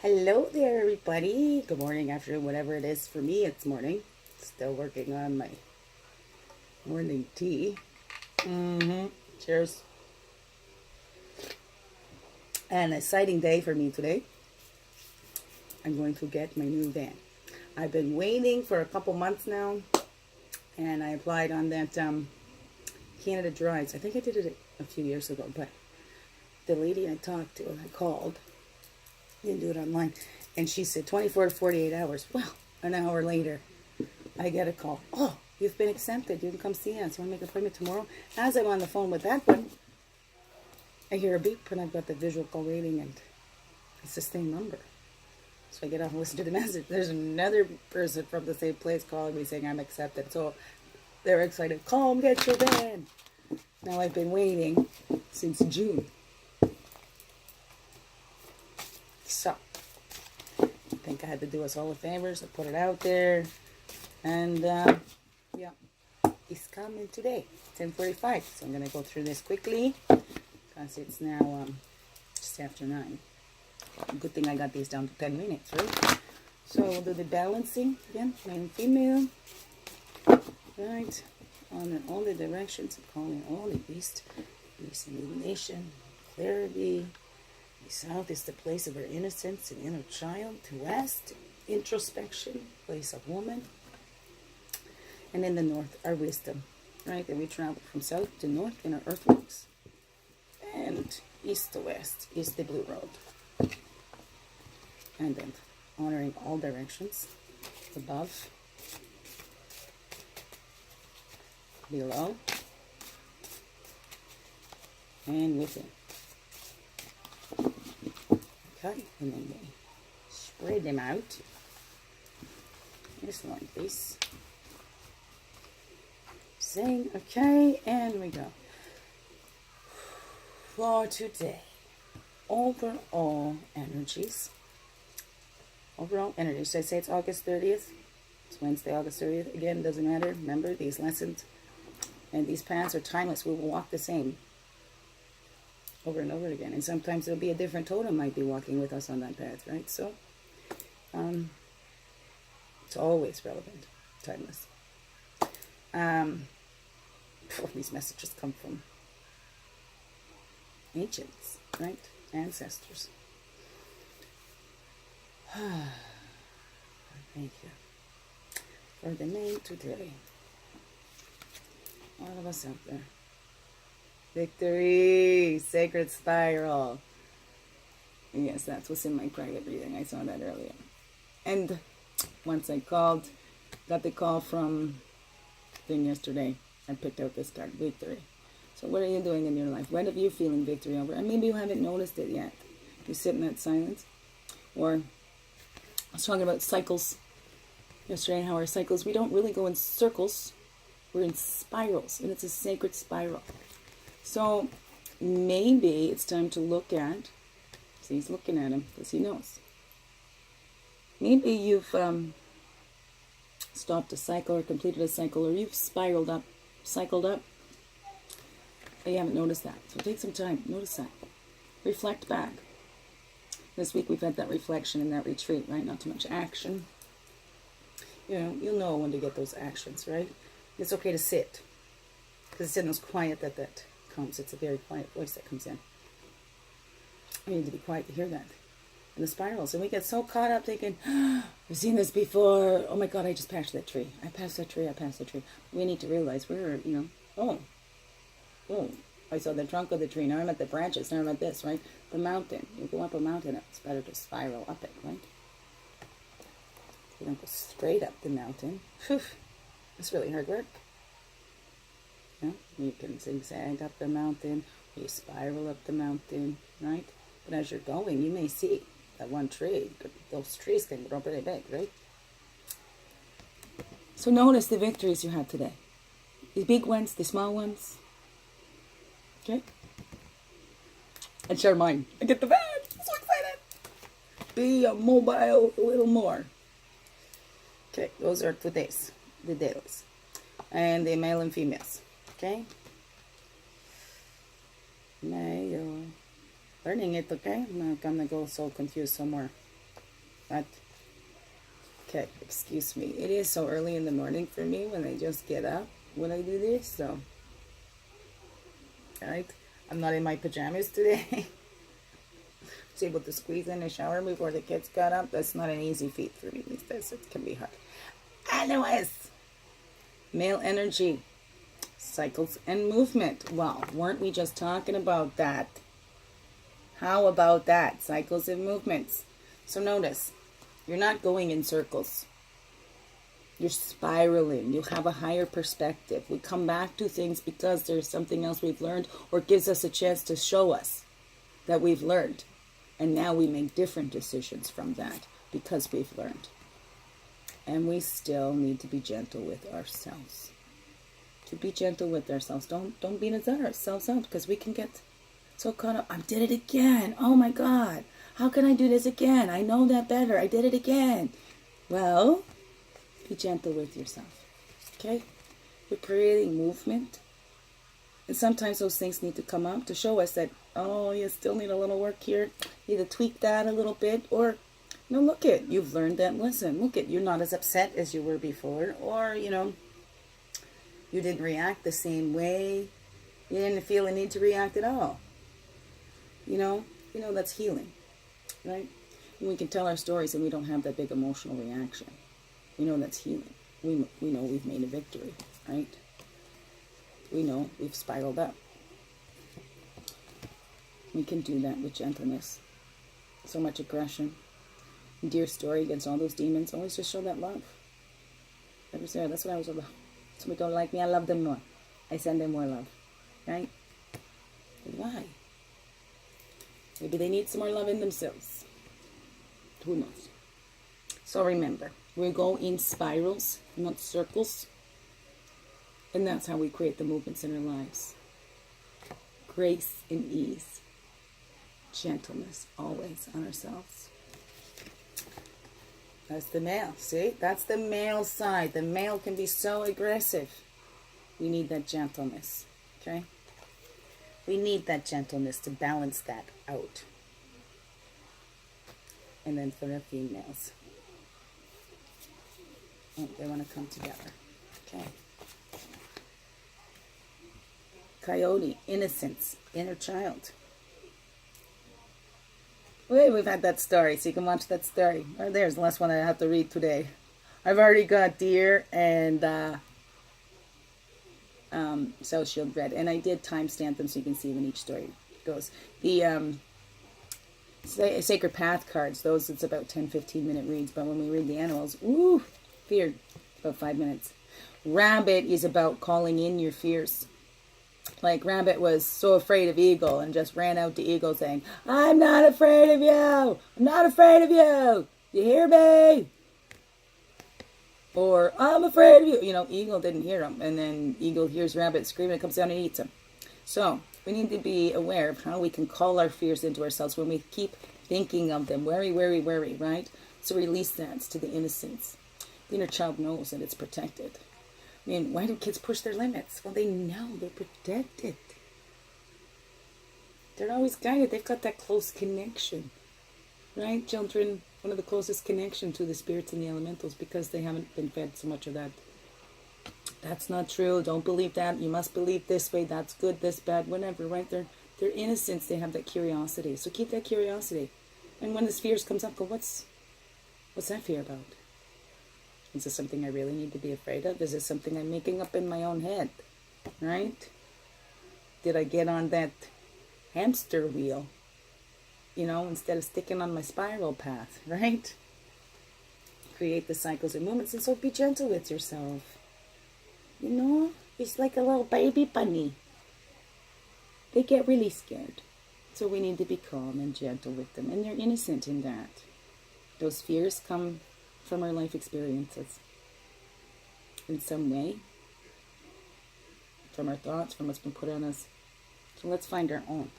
Hello there, everybody. Good morning, afternoon, whatever it is. For me, it's morning. Still working on my morning tea. Cheers. An exciting day for me today. I'm going to get my new van. I've been waiting for a couple months now, and I applied on that Canada Drives. I think I did it a few years ago, but the lady I talked to, I called, didn't do it online, and she said 24 to 48 hours. Well, an hour later, I get a call. Oh, you've been accepted. You can come see us. You want to make an appointment tomorrow? As I'm on the phone with that one, I hear a beep, and I've got the visual call waiting, and it's the same number. So I get off and listen to the message. There's another person from the same place calling me saying I'm accepted. So they're excited. Come get your van. Now I've been waiting since June. So I think I had to do us all the favors. I put it out there. And yeah, it's coming today. 10:45. So I'm going to go through this quickly because it's now just after 9. Good thing I got these down to 10 minutes, right? So we'll do the balancing again, male and female. Right, on all the directions, I'm calling all the east illumination, clarity. The south is the place of our innocence and inner child. To west, introspection, place of woman. And in the north, our wisdom, right? And we travel from south to north in our earthworks. And east to west is the blue road. And then honoring all directions, above, below, and within. Okay, and then we spread them out, just like this. Saying, okay, and we go. For today, overall energies. Overall energy. Should I say it's August 30th? It's Wednesday, August 30th. Again, doesn't matter. Remember, these lessons and these paths are timeless. We will walk the same over and over again. And sometimes there'll be a different totem might be walking with us on that path, right? So, it's always relevant, timeless. These messages come from ancients, right? Ancestors. Thank you for the name today. All of us out there. Victory, sacred spiral. Yes, that's what's in my private reading. I saw that earlier. And once I got the call from thing yesterday. I picked out this card, victory. So what are you doing in your life? What are you feeling victory over? And maybe you haven't noticed it yet. You sit in that silence. Or I was talking about cycles yesterday, how our cycles, we don't really go in circles. We're in spirals, and it's a sacred spiral. So maybe it's time to look at, see, he's looking at him because he knows. Maybe you've stopped a cycle or completed a cycle, or you've cycled up, but you haven't noticed that. So take some time, notice that. Reflect back. This week we've had that reflection and that retreat, right? Not too much action. You know, you'll know when to get those actions, right? It's okay to sit. Because it's in those quiet that comes. It's a very quiet voice that comes in. We need to be quiet to hear that. And the spirals. And we get so caught up thinking, oh, I've seen this before. Oh my God, I just passed that tree. I passed that tree. We need to realize we're, oh, I saw the trunk of the tree. Now I'm at the branches. Now I'm at this, right? The mountain. You go up a mountain, it's better to spiral up it, right? You don't go straight up the mountain. Whew. It's really hard work. You can zigzag up the mountain, or you spiral up the mountain, right? But as you're going, you may see that one tree. Those trees can grow pretty big, right? So notice the victories you had today. The big ones, the small ones. Okay? And share mine. I get the van. I'm so excited. Be mobile a little more. Okay, those are today's, the dailies. And the male and females. Okay? Now you're learning it, okay? I'm not gonna go so confused somewhere. But, okay, excuse me. It is so early in the morning for me when I just get up when I do this, so. Right? I'm not in my pajamas today. Was able to squeeze in a shower before the kids got up. That's not an easy feat for me these days. It can be hard. Anyways, male energy, cycles and movement. Well, weren't we just talking about that? How about that? Cycles and movements. So notice, you're not going in circles. You're spiraling. You have a higher perspective. We come back to things because there's something else we've learned, or it gives us a chance to show us that we've learned. And now we make different decisions from that because we've learned. And we still need to be gentle with ourselves. To be gentle with ourselves. Don't beat ourselves up, because we can get so caught up. I did it again. Oh my God. How can I do this again? I know that better. I did it again. Well, be gentle with yourself. Okay? We're creating movement. And sometimes those things need to come up to show us that, oh, you still need a little work here. You need to tweak that a little bit. Or, look it. You've learned that lesson. Look it. You're not as upset as you were before. Or, you didn't react the same way. You didn't feel a need to react at all. That's healing. Right? And we can tell our stories and we don't have that big emotional reaction. That's healing. We know we've made a victory. Right? We know we've spiraled up. We can do that with gentleness. So much aggression. Dear story against all those demons. Always just show that love. That's what I was about. Somebody don't like me, I love them more. I send them more love. Right? But why? Maybe they need some more love in themselves. Who knows? So remember, we go in spirals, not circles. And that's how we create the movements in our lives. Grace and ease. Gentleness always on ourselves. That's the male. See? That's the male side. The male can be so aggressive. We need that gentleness. Okay? We need that gentleness to balance that out. And then for the females. Oh, they want to come together. Okay. Coyote, innocence, inner child. Wait, we've had that story, so you can watch that story. Oh, there's the last one I have to read today. I've already got deer and South Shield Red, and I did timestamp them so you can see when each story goes. The Sacred Path cards, those it's about 10-15 minute reads, but when we read the animals, fear, about 5 minutes. Rabbit is about calling in your fears. Like Rabbit was so afraid of Eagle and just ran out to Eagle saying, I'm not afraid of you. I'm not afraid of you. You hear me? Or I'm afraid of you. Eagle didn't hear him. And then Eagle hears Rabbit screaming and comes down and eats him. So we need to be aware of how we can call our fears into ourselves when we keep thinking of them. Worry, worry, worry, right? So release that to the innocence. The inner child knows that it's protected. Why do kids push their limits? Well, they know they're protected. They're always guided. They've got that close connection. Right? Children, one of the closest connection to the spirits and the elementals because they haven't been fed so much of that. That's not true. Don't believe that. You must believe this way. That's good, this bad, whatever, right? They're innocents. They have that curiosity. So keep that curiosity. And when this fears comes up, go, what's that fear about? Is this something I really need to be afraid of? Is this something I'm making up in my own head? Right? Did I get on that hamster wheel? Instead of sticking on my spiral path, right? Create the cycles and movements, and so be gentle with yourself. It's like a little baby bunny. They get really scared. So we need to be calm and gentle with them, and they're innocent in that. Those fears come from our life experiences in some way, from our thoughts, from what's been put on us. So let's find our own.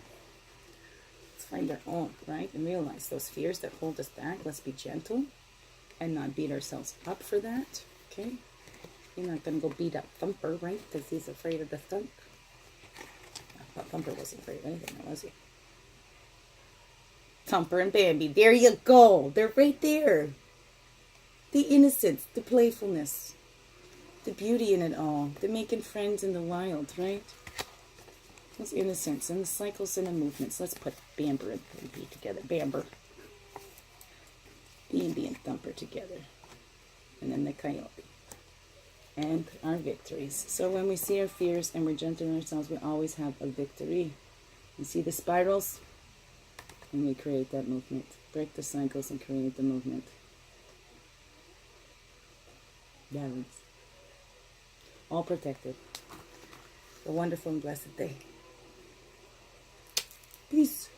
Let's find our own, right? And realize those fears that hold us back. Let's be gentle and not beat ourselves up for that. Okay? You're not going to go beat up Thumper, right? Because he's afraid of the thump. But Thumper wasn't afraid of anything, was he? Thumper and Bambi. There you go. They're right there. The innocence, the playfulness, the beauty in it all. They're making friends in the wild, right? Those innocence and the cycles and the movements. Let's put Bamber and Bambi together. Bamber. Bambi and Thumper together. And then the coyote. And our victories. So when we see our fears and we're gentle on ourselves, we always have a victory. You see the spirals? And we create that movement. Break the cycles and create the movement. Balance. All protected. A wonderful and blessed day. Peace.